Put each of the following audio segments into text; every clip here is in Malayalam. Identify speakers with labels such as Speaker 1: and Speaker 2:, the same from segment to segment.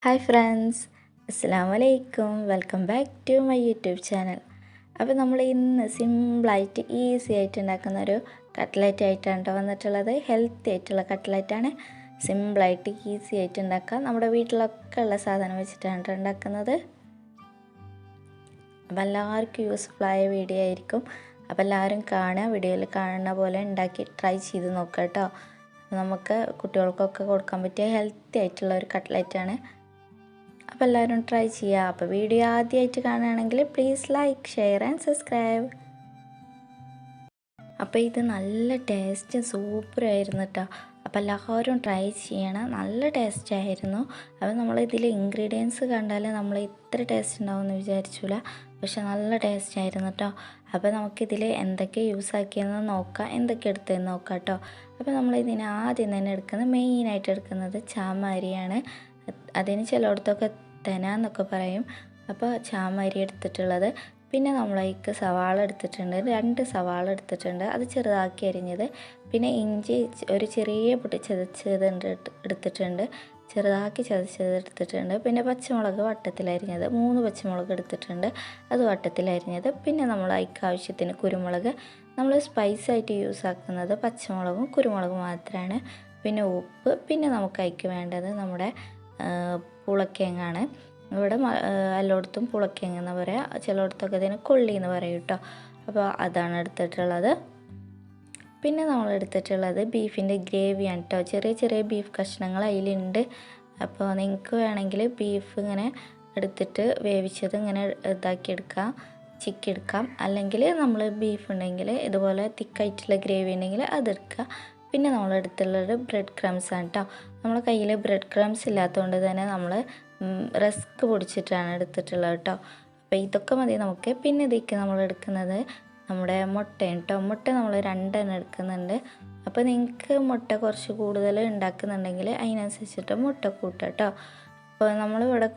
Speaker 1: ഹായ് ഫ്രണ്ട്സ്, അസ്സലാമു അലൈക്കും. Welcome back to my YouTube channel. അപ്പോൾ നമ്മൾ ഇന്ന് സിമ്പിളായിട്ട് ഈസി ആയിട്ട് ഉണ്ടാക്കുന്ന ഒരു കട്ട്ലറ്റ് ആയിട്ടാണ് വന്നിട്ടുള്ളത്. ഹെൽത്തി ആയിട്ടുള്ള കട്ട്ലറ്റാണ്. സിമ്പിളായിട്ട് ഈസി ആയിട്ട് ഉണ്ടാക്കാം. നമ്മുടെ വീട്ടിലൊക്കെ ഉള്ള സാധനം വെച്ചിട്ടാണ് ഉണ്ടാക്കുന്നത്. അപ്പോൾ എല്ലാവർക്കും യൂസ്ഫുള്ളായ വീഡിയോ ആയിരിക്കും. അപ്പോൾ എല്ലാവരും കാണുക, വീഡിയോയിൽ കാണുന്ന പോലെ ഉണ്ടാക്കി ട്രൈ ചെയ്ത് നോക്കാം കേട്ടോ. നമുക്ക് കുട്ടികൾക്കൊക്കെ കൊടുക്കാൻ പറ്റിയ ഹെൽത്തി ആയിട്ടുള്ള ഒരു കട്ട്ലറ്റാണ്. അപ്പോൾ എല്ലാവരും ട്രൈ ചെയ്യുക. അപ്പോൾ വീഡിയോ ആദ്യമായിട്ട് കാണുകയാണെങ്കിൽ please like, share and subscribe. അപ്പോൾ ഇത് നല്ല ടേസ്റ്റ് സൂപ്പറായിരുന്നു കേട്ടോ. അപ്പോൾ എല്ലാവരും ട്രൈ ചെയ്യണം. നല്ല ടേസ്റ്റ് ആയിരുന്നു. അപ്പോൾ നമ്മൾ ഇതിൽ ഇൻഗ്രീഡിയൻസ് കണ്ടാൽ നമ്മൾ ഇത്ര ടേസ്റ്റ് ഉണ്ടാവുമെന്ന് വിചാരിച്ചില്ല. പക്ഷെ നല്ല ടേസ്റ്റ് ആയിരുന്നു കേട്ടോ. അപ്പോൾ നമുക്കിതിൽ എന്തൊക്കെ യൂസ് ആക്കിയെന്ന് നോക്കാം, എന്തൊക്കെ എടുത്തതെന്ന് നോക്കാം കേട്ടോ. അപ്പോൾ നമ്മൾ ഇതിന് ആദ്യം തന്നെ മെയിനായിട്ട് എടുക്കുന്നത് ചാമരിയാണ്. അതിന് ചിലയിടത്തൊക്കെ തെന എന്നൊക്കെ പറയും. അപ്പോൾ ചാമരി എടുത്തിട്ടുള്ളത്. പിന്നെ നമ്മളേക്ക് സവാള എടുത്തിട്ടുണ്ട്, 2 സവാള എടുത്തിട്ടുണ്ട്, അത് ചെറുതാക്കി അരിഞ്ഞത്. പിന്നെ ഇഞ്ചി ഒരു ചെറിയ പൊട്ടി എടുത്തിട്ടുണ്ട്, ചെറുതാക്കി ചതച്ചത് എടുത്തിട്ടുണ്ട്. പിന്നെ പച്ചമുളക് വട്ടത്തിലരിഞ്ഞത് 3 പച്ചമുളക് എടുത്തിട്ടുണ്ട്, അത് വട്ടത്തിലരിഞ്ഞത്. പിന്നെ നമ്മളേക്ക് ആവശ്യത്തിന് കുരുമുളക്. നമ്മൾ സ്പൈസായിട്ട് യൂസ് ആക്കുന്നത് പച്ചമുളകും കുരുമുളകും മാത്രമാണ്. പിന്നെ ഉപ്പ്. പിന്നെ നമുക്കതിക്ക് വേണ്ടത് നമ്മുടെ പുളക്കിഴങ്ങാണ്. ഇവിടെ എല്ലായിടത്തും പുളക്കിഴങ്ങ് എന്ന് പറയാം, ചിലയിടത്തൊക്കെ ഇതിന് കൊള്ളി എന്ന് പറയും കേട്ടോ. അപ്പോൾ അതാണ് എടുത്തിട്ടുള്ളത്. പിന്നെ നമ്മൾ എടുത്തിട്ടുള്ളത് ബീഫിൻ്റെ ഗ്രേവിയാണ് കേട്ടോ. ചെറിയ ചെറിയ ബീഫ് കഷ്ണങ്ങൾ അതിലുണ്ട്. അപ്പോൾ നിങ്ങൾക്ക് വേണമെങ്കിൽ ബീഫ് ഇങ്ങനെ എടുത്തിട്ട് വേവിച്ചത് ഇങ്ങനെ ഇതാക്കിയെടുക്കാം, ചിക്കിയെടുക്കാം. അല്ലെങ്കിൽ നമ്മൾ ബീഫ് ഉണ്ടെങ്കിൽ ഇതുപോലെ തിക്കായിട്ടുള്ള ഗ്രേവി ഉണ്ടെങ്കിൽ അതെടുക്കുക. പിന്നെ നമ്മൾ എടുത്തുള്ളത് ബ്രെഡ് ക്രംസ് ആണ് കേട്ടോ. നമ്മളെ കയ്യിൽ ബ്രെഡ് ക്രംസ് ഇല്ലാത്തതുകൊണ്ട് തന്നെ നമ്മൾ റസ്ക് പൊടിച്ചിട്ടാണ് എടുത്തിട്ടുള്ളത് കേട്ടോ. അപ്പോൾ ഇതൊക്കെ മതി നമുക്ക്. പിന്നെ ഇതിലേക്ക് നമ്മൾ എടുക്കുന്നത് നമ്മുടെ മുട്ടയാണ് കേട്ടോ. മുട്ട നമ്മൾ 2 എടുക്കുന്നുണ്ട്. അപ്പോൾ നിങ്ങൾക്ക് മുട്ട കുറച്ച് കൂടുതൽ ഉണ്ടാക്കുന്നുണ്ടെങ്കിൽ അതിനനുസരിച്ചിട്ട് മുട്ട കൂട്ടുക കേട്ടോ. അപ്പോൾ നമ്മളിവിടെ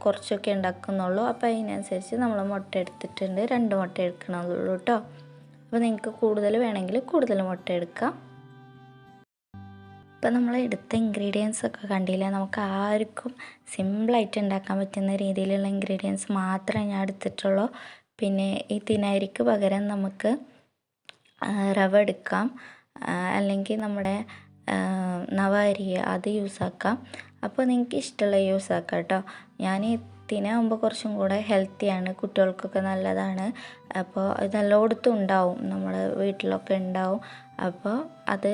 Speaker 1: കുറച്ചൊക്കെ ഉണ്ടാക്കുന്നുള്ളൂ. അപ്പോൾ അതിനനുസരിച്ച് നമ്മൾ മുട്ട എടുത്തിട്ടുണ്ട്, 2 മുട്ട എടുക്കണുള്ളൂ കേട്ടോ. അപ്പോൾ നിങ്ങൾക്ക് കൂടുതൽ വേണമെങ്കിൽ കൂടുതൽ മുട്ട എടുക്കാം. ഇപ്പം നമ്മൾ എടുത്ത ഇൻഗ്രീഡിയൻസ് ഒക്കെ കണ്ടില്ല. നമുക്ക് ആർക്കും സിമ്പിളായിട്ട് ഉണ്ടാക്കാൻ പറ്റുന്ന രീതിയിലുള്ള ഇൻഗ്രീഡിയൻസ് മാത്രമേ ഞാൻ എടുത്തിട്ടുള്ളൂ. പിന്നെ ഈ തിനരിക്ക് പകരം നമുക്ക് റവ എടുക്കാം, അല്ലെങ്കിൽ നമ്മുടെ നവ അരി അത് യൂസാക്കാം. അപ്പോൾ നിങ്ങൾക്ക് ഇഷ്ടമുള്ള യൂസ് ആക്കാം കേട്ടോ. ഞാൻ തിനാകുമ്പോൾ കുറച്ചും കൂടെ ഹെൽത്തിയാണ്, കുട്ടികൾക്കൊക്കെ നല്ലതാണ്. അപ്പോൾ ഇത് എല്ലായിടത്തും ഉണ്ടാവും, നമ്മുടെ വീട്ടിലൊക്കെ ഉണ്ടാവും. അപ്പോൾ അത്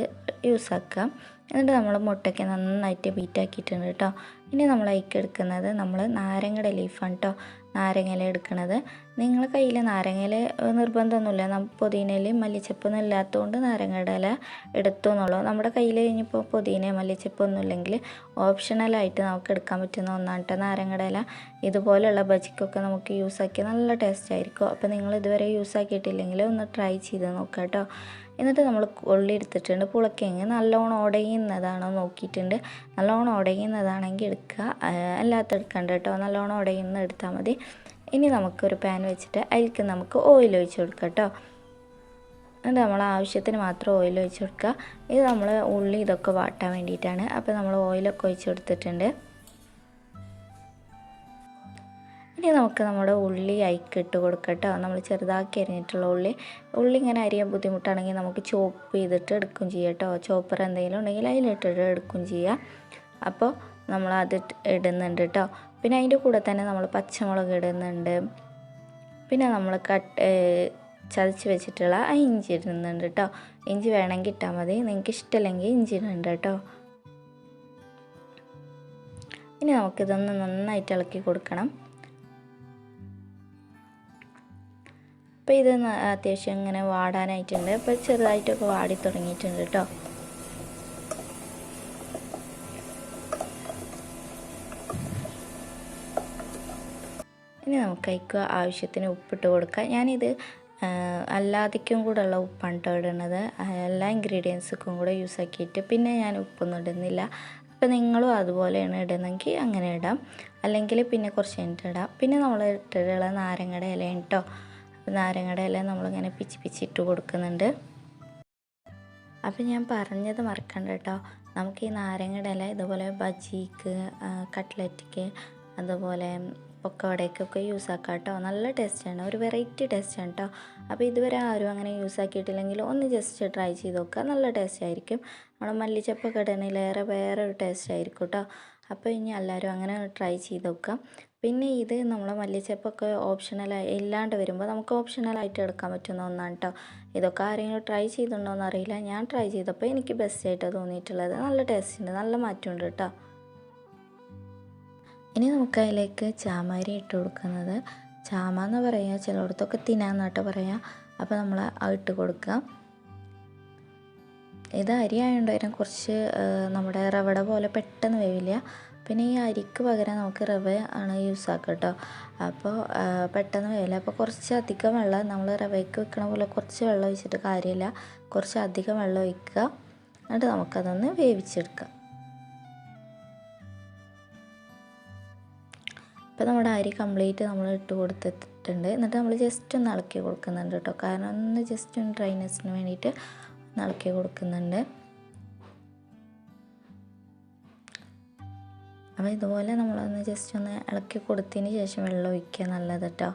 Speaker 1: യൂസാക്കാം. എന്നിട്ട് നമ്മൾ മുട്ടയ്ക്ക് നന്നായിട്ട് ബീറ്റാക്കിയിട്ടുണ്ട് കേട്ടോ. ഇനി നമ്മൾ അതിലേക്ക് എടുക്കുന്നത് നമ്മൾ നാരങ്ങയുടെ ലീഫാണ് കേട്ടോ. നാരങ്ങയില എടുക്കുന്നത്. നിങ്ങളുടെ കയ്യിൽ നാരങ്ങയില നിർബന്ധമൊന്നുമില്ല. പുതിനയിലയും മല്ലിച്ചപ്പൊന്നും ഇല്ലാത്തതുകൊണ്ട് നാരങ്ങയുടെ ഇല എടുത്തു എന്നുള്ളൂ. നമ്മുടെ കയ്യിൽ ഇനിയിപ്പോൾ പുതിന മല്ലിച്ചപ്പൊന്നും ഇല്ലെങ്കിൽ ഓപ്ഷണലായിട്ട് നമുക്ക് എടുക്കാൻ പറ്റുന്ന ഒന്നാണ് കേട്ടോ നാരങ്ങയുടെ ഇല. ഇതുപോലെയുള്ള ബജിക്കൊക്കെ നമുക്ക് യൂസാക്കി നല്ല ടേസ്റ്റ് ആയിരിക്കും. അപ്പോൾ നിങ്ങൾ ഇതുവരെ യൂസാക്കിയിട്ടില്ലെങ്കിൽ ഒന്ന് ട്രൈ ചെയ്ത് നോക്കാം കേട്ടോ. എന്നിട്ട് നമ്മൾ കൊള്ളി എടുത്തിട്ടുണ്ട്. പുളക്കിഴങ്ങ് നല്ലോണം ഉടയുന്നതാണോ നോക്കിയിട്ടുണ്ട്. നല്ലോണം ഉടയുന്നതാണെങ്കിൽ എടുക്കുക, അല്ലാത്ത എടുക്കണ്ട കേട്ടോ. നല്ലോണം ഉടയുന്ന എടുത്താൽ മതി. ഇനി നമുക്കൊരു പാൻ വെച്ചിട്ട് അതിലേക്ക് നമുക്ക് ഓയിൽ ഒഴിച്ച് കൊടുക്കാം കേട്ടോ. എന്നിട്ട് നമ്മൾ ആവശ്യത്തിന് മാത്രം ഓയിൽ ഒഴിച്ച് കൊടുക്കുക. ഇത് നമ്മൾ ഉള്ളി ഇതൊക്കെ വാട്ടാൻ വേണ്ടിയിട്ടാണ്. അപ്പോൾ നമ്മൾ ഓയിലൊക്കെ ഒഴിച്ച് കൊടുത്തിട്ടുണ്ട്. ഇനി നമുക്ക് നമ്മുടെ ഉള്ളി ഇട്ട് കൊടുക്കാം കേട്ടോ. നമ്മൾ ചെറുതാക്കി അരിഞ്ഞിട്ടുള്ള ഉള്ളി ഇങ്ങനെ അരിയാൻ ബുദ്ധിമുട്ടാണെങ്കിൽ നമുക്ക് ചോപ്പ് ചെയ്തിട്ട് എടുക്കുകയും ചെയ്യാം കേട്ടോ. ചോപ്പർ എന്തെങ്കിലും ഉണ്ടെങ്കിൽ അതിലിട്ടിട്ട് എടുക്കുകയും ചെയ്യാം. അപ്പോൾ നമ്മളത് ഇടുന്നുണ്ട് കേട്ടോ. പിന്നെ അതിൻ്റെ കൂടെ തന്നെ നമ്മൾ പച്ചമുളക് ഇടുന്നുണ്ട്. പിന്നെ നമ്മൾ ചതച്ച് വെച്ചിട്ടുള്ള ആ ഇഞ്ചി ഇടുന്നുണ്ട് കേട്ടോ. ഇഞ്ചി വേണമെങ്കിൽ ഇട്ടാൽ മതി, നിങ്ങൾക്ക് ഇഷ്ടമില്ലെങ്കിൽ ഇഞ്ചി ഇടുന്നുണ്ട് കേട്ടോ. ഇനി നമുക്കിതൊന്ന് നന്നായിട്ട് ഇളക്കി കൊടുക്കണം. അപ്പോൾ ഇത് അത്യാവശ്യം ഇങ്ങനെ വാടാനായിട്ടുണ്ട്. അപ്പോൾ ചെറുതായിട്ടൊക്കെ വാടി തുടങ്ങിയിട്ടുണ്ട് കേട്ടോ. ഇനി നമുക്ക് അതിക്ക് ആവശ്യത്തിന് ഉപ്പിട്ട് കൊടുക്കാം. ഞാനിത് അല്ലാതിക്കും കൂടെ ഉള്ള ഉപ്പാണ് കേട്ടോ ഇടുന്നത്, എല്ലാ ഇൻഗ്രീഡിയൻസും കൂടെ യൂസ് ആക്കിയിട്ട്. പിന്നെ ഞാൻ ഉപ്പൊന്നും ഇടുന്നില്ല. അപ്പോൾ നിങ്ങളും അതുപോലെയാണ് ഇടുന്നെങ്കിൽ അങ്ങനെ ഇടാം, അല്ലെങ്കിൽ പിന്നെ കുറച്ച് കഴിഞ്ഞിട്ട് ഇടാം. പിന്നെ നമ്മൾ ഇട്ടിട്ടുള്ള നാരങ്ങയുടെ ഇലയാണ് കേട്ടോ. നാരങ്ങയുടെ ഇല നമ്മളിങ്ങനെ പിച്ചിട്ട് കൊടുക്കുന്നുണ്ട്. അപ്പോൾ ഞാൻ പറഞ്ഞത് മറക്കണ്ട കേട്ടോ, നമുക്ക് ഈ നാരങ്ങയുടെ ഇല ഇതുപോലെ ബജിക്ക്, കട്ട്ലറ്റിക്ക്, അതുപോലെ പൊക്കവടയ്ക്കൊക്കെ യൂസ് ആക്കാം കേട്ടോ. നല്ല ടേസ്റ്റാണ്, ഒരു വെറൈറ്റി ടേസ്റ്റാണ് കേട്ടോ. അപ്പോൾ ഇതുവരെ ആരും അങ്ങനെ യൂസ് ആക്കിയിട്ടില്ലെങ്കിൽ ഒന്ന് ജസ്റ്റ് ട്രൈ ചെയ്ത് നോക്കുക, നല്ല ടേസ്റ്റ് ആയിരിക്കും. നമ്മൾ മല്ലിച്ചപ്പൊക്കെ ഇടണേലേറെ വേറെ ഒരു ടേസ്റ്റ് ആയിരിക്കും കേട്ടോ. അപ്പോൾ ഇനി എല്ലാവരും അങ്ങനെ ട്രൈ ചെയ്ത് നോക്കാം. പിന്നെ ഇത് നമ്മൾ മല്ലിച്ചപ്പൊക്കെ ഓപ്ഷണലായി ഇല്ലാണ്ട് വരുമ്പോൾ നമുക്ക് ഓപ്ഷണലായിട്ട് എടുക്കാൻ പറ്റുന്ന ഒന്നാണ് കേട്ടോ. ഇതൊക്കെ ആരെങ്കിലും ട്രൈ ചെയ്തിട്ടുണ്ടോ എന്നറിയില്ല, ഞാൻ ട്രൈ ചെയ്തപ്പോൾ എനിക്ക് ബെസ്റ്റായിട്ടാണ് തോന്നിയിട്ടുള്ളത്. നല്ല ടേസ്റ്റ് ഉണ്ട്, നല്ല മാറ്റമുണ്ട് കേട്ടോ. ഇനി നമുക്ക് അതിലേക്ക് ചാമരി ഇട്ട് കൊടുക്കുന്നത്, ചാമ എന്ന് പറയുക, ചിലയിടത്തൊക്കെ തിനാന്നാട്ടോ പറയുക. അപ്പോൾ നമ്മൾ ഇട്ട് കൊടുക്കുക. ഇത് അരി ആയതുകൊണ്ട് അതിനെ കുറച്ച് നമ്മുടെ റവട പോലെ പെട്ടെന്ന് വേവില്ല. പിന്നെ ഈ അരിക്ക് പകരം നമുക്ക് റവ ആണ് യൂസ് ആക്കുക കേട്ടോ. അപ്പോൾ പെട്ടെന്ന് വേവില്ല. അപ്പോൾ കുറച്ച് അധികം വെള്ളം, നമ്മൾ റവയ്ക്ക് വെക്കണ പോലെ കുറച്ച് വെള്ളം ഒഴിച്ചിട്ട് കാര്യമില്ല, കുറച്ച് അധികം വെള്ളം ഒഴിക്കുക. എന്നിട്ട് നമുക്കതൊന്ന് വേവിച്ചെടുക്കാം. ഇപ്പോൾ നമ്മുടെ അരി കംപ്ലീറ്റ് നമ്മൾ ഇട്ട് കൊടുത്തിട്ടുണ്ട്. എന്നിട്ട് നമ്മൾ ജസ്റ്റ് ഒന്ന് ഇളക്കി കൊടുക്കുന്നുണ്ട് കേട്ടോ. കാരണം ഒന്ന് ജസ്റ്റ് ഒന്ന് ഡ്രൈനെസ്സിന് വേണ്ടിയിട്ട് ഒന്ന് ഇളക്കി കൊടുക്കുന്നുണ്ട്. അപ്പോൾ ഇതുപോലെ നമ്മളൊന്ന് ജസ്റ്റ് ഒന്ന് ഇളക്കി കൊടുത്തതിന് ശേഷം വെള്ളം ഒഴിക്കുക, നല്ലത് കേട്ടോ.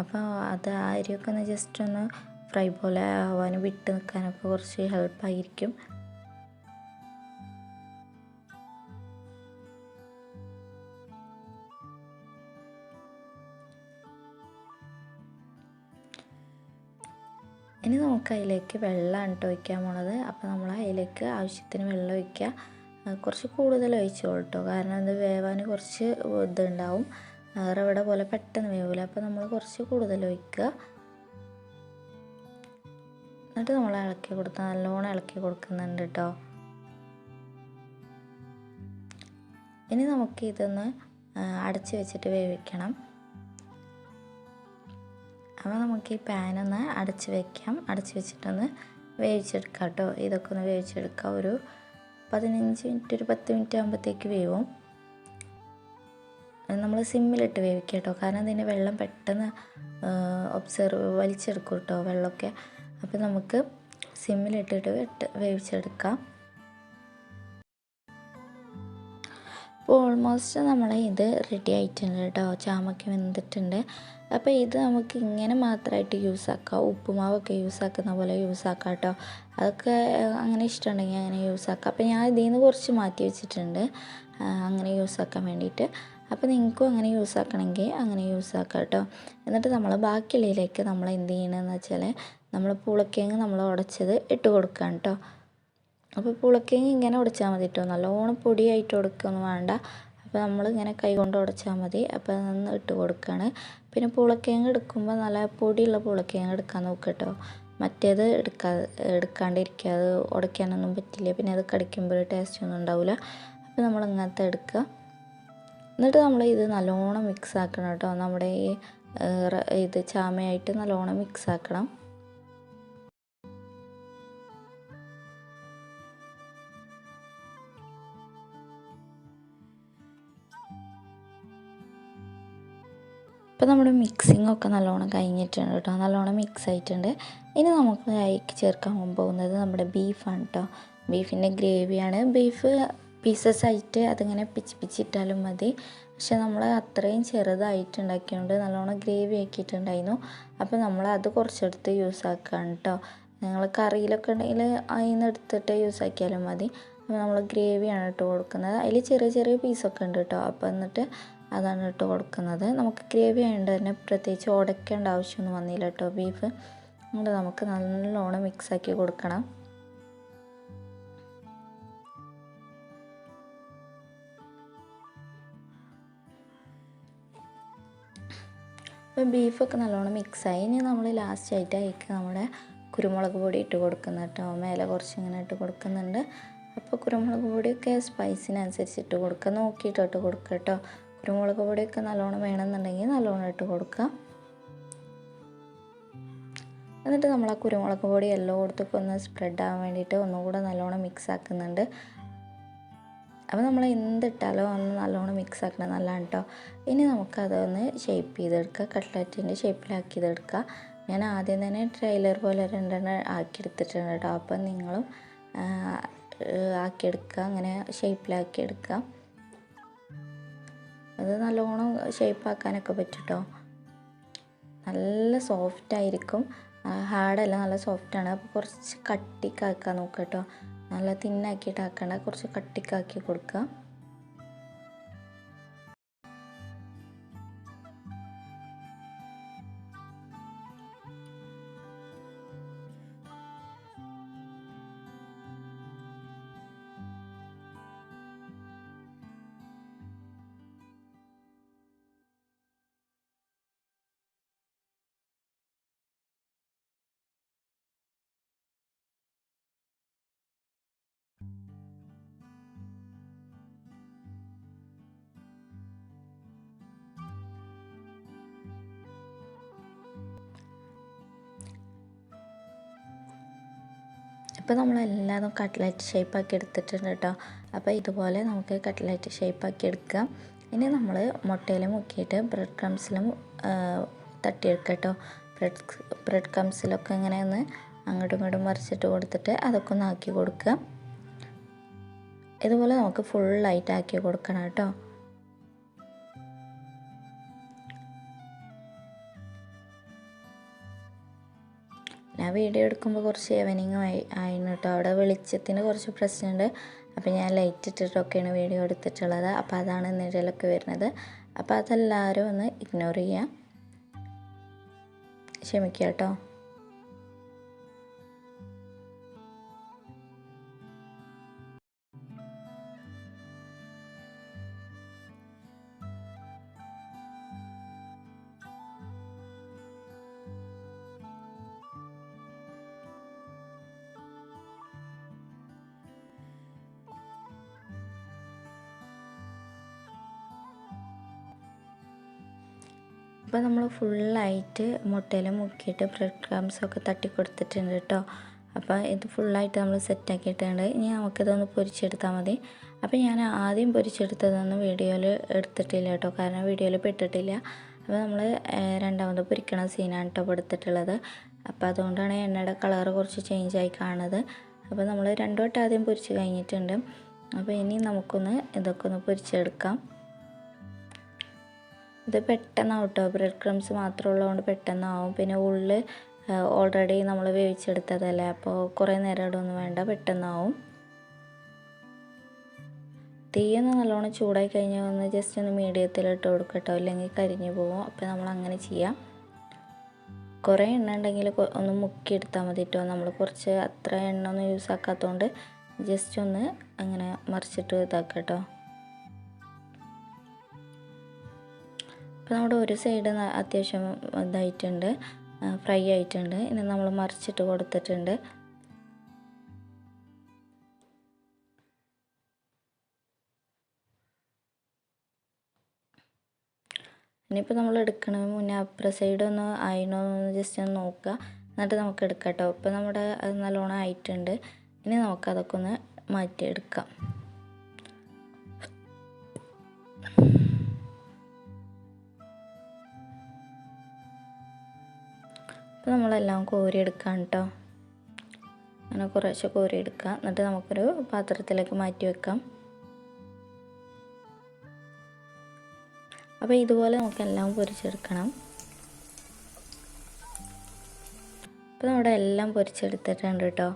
Speaker 1: അപ്പോൾ അത് ആ അരിയൊക്കെ ഒന്ന് ജസ്റ്റ് ഒന്ന് ഫ്രൈ പോലെ ആവാനും വിട്ട് നിൽക്കാനൊക്കെ കുറച്ച് ഹെൽപ്പായിരിക്കും. ഇനി നമുക്ക് അതിലേക്ക് വെള്ളമാണ് കേട്ടോ ഒഴിക്കാൻ പോണത്. അപ്പോൾ നമ്മൾ അതിലേക്ക് ആവശ്യത്തിന് വെള്ളം ഒഴിക്കുക. കുറച്ച് കൂടുതൽ ഒഴിച്ചോളൂ കേട്ടോ, കാരണം ഇത് വേവാൻ കുറച്ച് ഇതുണ്ടാവും, റവട പോലെ പെട്ടെന്ന് വേവില്ല. അപ്പോൾ നമ്മൾ കുറച്ച് കൂടുതൽ ഒഴിക്കുക. എന്നിട്ട് നമ്മൾ ഇളക്കി കൊടുത്താൽ നല്ലോണം ഇളക്കി കൊടുക്കുന്നുണ്ട് കേട്ടോ. ഇനി നമുക്ക് ഇതൊന്ന് അടച്ച് വെച്ചിട്ട് വേവിക്കണം. അപ്പോൾ നമുക്ക് ഈ പാനൊന്ന് അടച്ച് വയ്ക്കാം. അടച്ച് വെച്ചിട്ടൊന്ന് വേവിച്ചെടുക്കാം കേട്ടോ. ഇതൊക്കെ ഒന്ന് വേവിച്ചെടുക്കാം. ഒരു 15 മിനിറ്റ്, ഒരു 10 മിനിറ്റ് ആകുമ്പോഴത്തേക്ക് വേവും. നമ്മൾ സിമ്മിലിട്ട് വേവിക്കുക കേട്ടോ, കാരണം അതിൻ്റെ വെള്ളം പെട്ടെന്ന് വലിച്ചെടുക്കും കേട്ടോ വെള്ളമൊക്കെ. അപ്പോൾ നമുക്ക് സിമ്മിലിട്ടിട്ട് വേവിച്ചെടുക്കാം. അപ്പോൾ ഓൾമോസ്റ്റ് നമ്മൾ ഇത് റെഡി ആയിട്ടുണ്ട് കേട്ടോ. ചാമയ്ക്ക് വെന്തിട്ടുണ്ട്. അപ്പോൾ ഇത് നമുക്ക് ഇങ്ങനെ മാത്രമായിട്ട് യൂസ് ആക്കാം, ഉപ്പുമാവൊക്കെ യൂസ് ആക്കുന്ന പോലെ യൂസ് ആക്കാം കേട്ടോ. അതൊക്കെ അങ്ങനെ ഇഷ്ടമുണ്ടെങ്കിൽ അങ്ങനെ യൂസ് ആക്കാം. അപ്പോൾ ഞാൻ ഇതിൽ നിന്ന് കുറച്ച് മാറ്റി വെച്ചിട്ടുണ്ട് അങ്ങനെ യൂസ് ആക്കാൻ വേണ്ടിയിട്ട്. അപ്പോൾ നിങ്ങൾക്കും അങ്ങനെ യൂസ് ആക്കണമെങ്കിൽ അങ്ങനെ യൂസ് ആക്കാം കേട്ടോ. എന്നിട്ട് നമ്മൾ ബാക്കിയുള്ളതിലേക്ക് നമ്മൾ എന്ത് ചെയ്യണമെന്ന് വെച്ചാൽ, നമ്മൾ പൂളക്കിഴങ്ങ് നമ്മൾ ഉടച്ചത് ഇട്ട് കൊടുക്കാം കേട്ടോ. അപ്പോൾ പൂളക്കിഴങ്ങ് ഇങ്ങനെ ഉടച്ചാൽ മതി കേട്ടോ, നല്ലോണം പൊടിയായിട്ട് ഉടക്കൊന്നും വേണ്ട. അപ്പോൾ നമ്മൾ ഇങ്ങനെ കൈ കൊണ്ട് ഉടച്ചാൽ മതി. അപ്പോൾ അതൊന്ന് ഇട്ട് കൊടുക്കുകയാണ്. പിന്നെ പൂളക്കിഴങ്ങ് എടുക്കുമ്പോൾ നല്ല പൊടിയുള്ള പൂളക്കിഴങ്ങ് എടുക്കാൻ നോക്കുക കേട്ടോ. മറ്റേത് എടുക്കാണ്ടിരിക്കുക, അത് ഉടയ്ക്കാനൊന്നും പറ്റില്ല. പിന്നെ അത് കടിക്കുമ്പോൾ ടേസ്റ്റ് ഒന്നും ഉണ്ടാവില്ല. അപ്പോൾ നമ്മൾ ഇങ്ങനത്തെ എടുക്കുക. എന്നിട്ട് നമ്മൾ ഇത് നല്ലോണം മിക്സ് ആക്കണം കേട്ടോ. നമ്മുടെ ഈ ഇത് ചാമയായിട്ട് നല്ലോണം മിക്സ് ആക്കണം. ഇപ്പോൾ നമ്മുടെ മിക്സിങ്ങൊക്കെ നല്ലോണം കഴിഞ്ഞിട്ടുണ്ട് കേട്ടോ, നല്ലോണം മിക്സ് ആയിട്ടുണ്ട്. ഇനി നമുക്ക് അതിലേക്ക് ചേർക്കാൻ പോകുന്നത് നമ്മുടെ ബീഫാണ് കേട്ടോ. ബീഫിൻ്റെ ഗ്രേവിയാണ്. ബീഫ് പീസസ് ആയിട്ട് അതിങ്ങനെ പിച്ചിട്ടാലും മതി. പക്ഷെ നമ്മൾ അത്രയും ചെറുതായിട്ട് ഉണ്ടാക്കിയതുകൊണ്ട് നല്ലോണം ഗ്രേവി ആക്കിയിട്ടുണ്ടായിരുന്നു. അപ്പോൾ നമ്മൾ അത് കുറച്ചെടുത്ത് യൂസ് ആക്കുകയാണ് കേട്ടോ. നിങ്ങൾ കറിയിലൊക്കെ ഉണ്ടെങ്കിൽ അതിൽ നിന്ന് എടുത്തിട്ട് യൂസ് ആക്കിയാലും മതി. അപ്പോൾ നമ്മൾ ഗ്രേവിയാണ് ഇട്ട് കൊടുക്കുന്നത്. അതിൽ ചെറിയ ചെറിയ പീസൊക്കെ ഉണ്ട് കേട്ടോ. അപ്പോൾ എന്നിട്ട് അതാണ് ഇട്ട് കൊടുക്കുന്നത്. നമുക്ക് ഗ്രേവി ആയതുകൊണ്ട് തന്നെ പ്രത്യേകിച്ച് ഉടയ്ക്കേണ്ട ആവശ്യമൊന്നും വന്നില്ല കേട്ടോ ബീഫ്. അതുകൊണ്ട് നമുക്ക് നല്ലോണം മിക്സാക്കി കൊടുക്കണം. അപ്പോൾ ബീഫൊക്കെ നല്ലോണം മിക്സായി. ഇനി നമ്മൾ ലാസ്റ്റായിട്ട് അതിലേക്ക് നമ്മുടെ കുരുമുളക് പൊടി ഇട്ട് കൊടുക്കുന്നത് കേട്ടോ. മേലെ കുറച്ച് ഇങ്ങനെ ഇട്ട് കൊടുക്കുന്നുണ്ട്. അപ്പോൾ കുരുമുളക് പൊടിയൊക്കെ സ്പൈസിനനുസരിച്ച് ഇട്ട് കൊടുക്കുക, നോക്കിയിട്ട് ഇട്ട് കൊടുക്കുക കേട്ടോ. കുരുമുളക് പൊടിയൊക്കെ നല്ലോണം വേണമെന്നുണ്ടെങ്കിൽ നല്ലോണം ഇട്ട് കൊടുക്കുക. എന്നിട്ട് നമ്മൾ ആ കുരുമുളക് പൊടി എല്ലായിടത്തേക്കും ഒന്ന് സ്പ്രെഡ് ആവാൻ വേണ്ടിയിട്ട് ഒന്നുകൂടെ നല്ലോണം മിക്സ് ആക്കുന്നുണ്ട്. അപ്പോൾ നമ്മൾ എന്തിട്ടാലോ ഒന്ന് നല്ലോണം മിക്സ് ആക്കണം, നല്ലതാണ് കേട്ടോ. ഇനി നമുക്കതൊന്ന് ഷേപ്പ് ചെയ്തെടുക്കുക, കട്ട്ലറ്റിൻ്റെ ഷേപ്പിലാക്കിയതെടുക്കുക. ഞാൻ ആദ്യം തന്നെ ട്രെയിലർ പോലെ 2 ആക്കിയെടുത്തിട്ടുണ്ട് കേട്ടോ. അപ്പം നിങ്ങളും ആക്കിയെടുക്കുക, അങ്ങനെ ഷേപ്പിലാക്കിയെടുക്കുക. അത് നല്ലോണം ഷേപ്പാക്കാനൊക്കെ പറ്റും കേട്ടോ. നല്ല സോഫ്റ്റായിരിക്കും, ഹാർഡല്ല, നല്ല സോഫ്റ്റാണ്. അപ്പോൾ കുറച്ച് കട്ടിക്കാക്കാൻ നോക്കുക കേട്ടോ. നല്ല തിന്നാക്കിയിട്ട് ആക്കണ്ട, കുറച്ച് കട്ടിക്കാക്കി കൊടുക്കുക. ഇപ്പോൾ നമ്മളെല്ലാതും കട്ട്ലറ്റ് ഷേപ്പാക്കി എടുത്തിട്ടുണ്ട് കേട്ടോ. അപ്പോൾ ഇതുപോലെ നമുക്ക് കട്ട്ലറ്റ് ഷേപ്പാക്കി എടുക്കാം. ഇനി നമ്മൾ മുട്ടയിൽ മുക്കിയിട്ട് ബ്രെഡ് ക്രംസിലും തട്ടിയെടുക്കുക കേട്ടോ. ബ്രെഡ് ക്രംസിലൊക്കെ ഇങ്ങനെ ഒന്ന് അങ്ങോട്ടും ഇങ്ങോട്ടും മറിച്ചിട്ട് കൊടുത്തിട്ട് അതൊക്കെ ഒന്ന് ആക്കി കൊടുക്കുക. ഇതുപോലെ നമുക്ക് ഫുള്ളായിട്ട് ആക്കി കൊടുക്കണം കേട്ടോ. ഞാൻ വീഡിയോ എടുക്കുമ്പോൾ കുറച്ച് ഈവനിങ് ആയിരുന്നു കേട്ടോ. അവിടെ വെളിച്ചത്തിന് കുറച്ച് പ്രശ്നമുണ്ട്. അപ്പോൾ ഞാൻ ലൈറ്റ് ഇട്ടിട്ടൊക്കെയാണ് വീഡിയോ എടുത്തിട്ടുള്ളത്. അപ്പോൾ അതാണ് നിഴലൊക്കെ വരുന്നത്. അപ്പോൾ അതെല്ലാവരും ഒന്ന് ഇഗ്നോർ ചെയ്യുക, ക്ഷമിക്കുക കേട്ടോ. അപ്പോൾ നമ്മൾ ഫുള്ളായിട്ട് മുട്ടയിൽ മുക്കിയിട്ട് ബ്രെഡ് ക്രംസൊക്കെ തട്ടി കൊടുത്തിട്ടുണ്ട് കേട്ടോ. അപ്പോൾ ഇത് ഫുള്ളായിട്ട് നമ്മൾ സെറ്റാക്കിയിട്ടുണ്ട്. ഇനി നമുക്കിതൊന്ന് പൊരിച്ചെടുത്താൽ മതി. അപ്പോൾ ഞാൻ ആദ്യം പൊരിച്ചെടുത്തതൊന്നും വീഡിയോയിൽ എടുത്തിട്ടില്ല കേട്ടോ, കാരണം വീഡിയോയിൽ പെട്ടിട്ടില്ല. അപ്പോൾ നമ്മൾ രണ്ടാമത് പൊരിക്കണ സീനാണ് കേട്ടോ എടുത്തിട്ടുള്ളത്. അപ്പോൾ അതുകൊണ്ടാണ് എണ്ണയുടെ കളറ് കുറച്ച് ചേഞ്ചായി കാണുന്നത്. അപ്പോൾ നമ്മൾ 2 വട്ടം ആദ്യം പൊരിച്ച് കഴിഞ്ഞിട്ടുണ്ട്. അപ്പോൾ ഇനി നമുക്കൊന്ന് ഇതൊക്കെ ഒന്ന് പൊരിച്ചെടുക്കാം. ഇത് പെട്ടെന്നാവും കേട്ടോ, ബ്രെഡ് ക്രംസ് മാത്രം ഉള്ളതുകൊണ്ട് പെട്ടെന്നാവും. പിന്നെ ഉള്ളിൽ ഓൾറെഡി നമ്മൾ വേവിച്ചെടുത്തതല്ലേ, അപ്പോൾ കുറേ നേരം ഇടൊന്നും വേണ്ട, പെട്ടെന്നാവും. തീയൊന്ന് നല്ലോണം ചൂടായി കഴിഞ്ഞാൽ ഒന്ന് ജസ്റ്റ് ഒന്ന് മീഡിയത്തിൽ ഇട്ട് കൊടുക്കുക കേട്ടോ, അല്ലെങ്കിൽ കരിഞ്ഞു പോകും. അപ്പോൾ നമ്മൾ അങ്ങനെ ചെയ്യാം. കുറേ എണ്ണ ഉണ്ടെങ്കിൽ ഒന്ന് മുക്കിയെടുത്താൽ മതി കേട്ടോ. നമ്മൾ കുറച്ച് അത്ര എണ്ണ ഒന്നും യൂസ് ആക്കാത്തതുകൊണ്ട് ജസ്റ്റ് ഒന്ന് അങ്ങനെ മറിച്ചിട്ട് ഇതാക്കാം കേട്ടോ. അപ്പോൾ നമ്മുടെ ഒരു സൈഡ് അത്യാവശ്യം ഇതായിട്ടുണ്ട്, ഫ്രൈ ആയിട്ടുണ്ട്. ഇനി നമ്മൾ മറിച്ചിട്ട് കൊടുത്തിട്ടുണ്ട്. ഇനിയിപ്പോൾ നമ്മൾ എടുക്കണതിന് മുന്നേ അപ്പുറ സൈഡ് ഒന്ന് ആയിനോ എന്ന് ജസ്റ്റ് ഒന്ന് നോക്കുക, എന്നിട്ട് നമുക്ക് എടുക്കാം കേട്ടോ. ഇപ്പോൾ നമ്മുടെ അത് നല്ലോണം ആയിട്ടുണ്ട്. ഇനി നമുക്ക് അതൊക്കെ ഒന്ന് മാറ്റിയെടുക്കാം. അപ്പോൾ നമ്മളെല്ലാം കോരിയെടുക്കാം കേട്ടോ. അങ്ങനെ കുറേശ്ശെ കോരിയെടുക്കാം, എന്നിട്ട് നമുക്കൊരു പാത്രത്തിലേക്ക് മാറ്റി വെക്കാം. അപ്പോൾ ഇതുപോലെ നമുക്കെല്ലാം പൊരിച്ചെടുക്കണം. അപ്പോൾ നമ്മുടെ എല്ലാം പൊരിച്ചെടുത്തിട്ടുണ്ട് കേട്ടോ.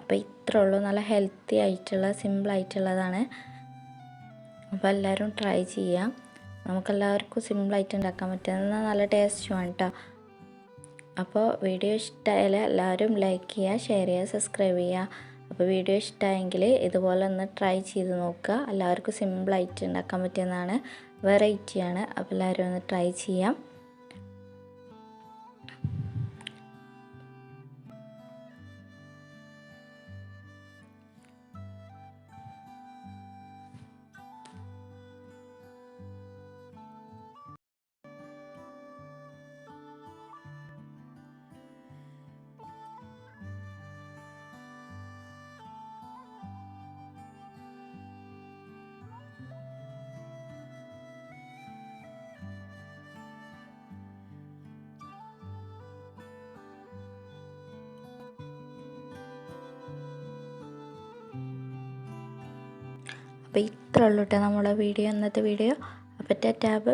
Speaker 1: അപ്പോൾ ഇത്രേ ഉള്ളൂ, നല്ല ഹെൽത്തി ആയിട്ടുള്ള സിമ്പിളായിട്ടുള്ളതാണ്. അപ്പോൾ എല്ലാവരും ട്രൈ ചെയ്യാം. നമുക്കെല്ലാവർക്കും സിമ്പിളായിട്ട് ഉണ്ടാക്കാൻ പറ്റുന്ന നല്ല ടേസ്റ്റുമാണ് കേട്ടോ. അപ്പോൾ വീഡിയോ ഇഷ്ടമായാൽ എല്ലാവരും ലൈക്ക് ചെയ്യുക, ഷെയർ ചെയ്യുക, സബ്സ്ക്രൈബ് ചെയ്യുക. അപ്പോൾ വീഡിയോ ഇഷ്ടമായെങ്കിൽ ഇതുപോലെ ഒന്ന് ട്രൈ ചെയ്ത് നോക്കുക. എല്ലാവർക്കും സിമ്പിളായിട്ട് ഉണ്ടാക്കാൻ പറ്റുന്നതാണ്, വെറൈറ്റിയാണ്. അപ്പോൾ എല്ലാവരും ഒന്ന് ട്രൈ ചെയ്യാം. ഇത്രേ ഉള്ളൂ കേട്ടോ നമ്മളെ വീഡിയോ, ഇന്നത്തെ വീഡിയോ. അപ്പോൾ ടാബ്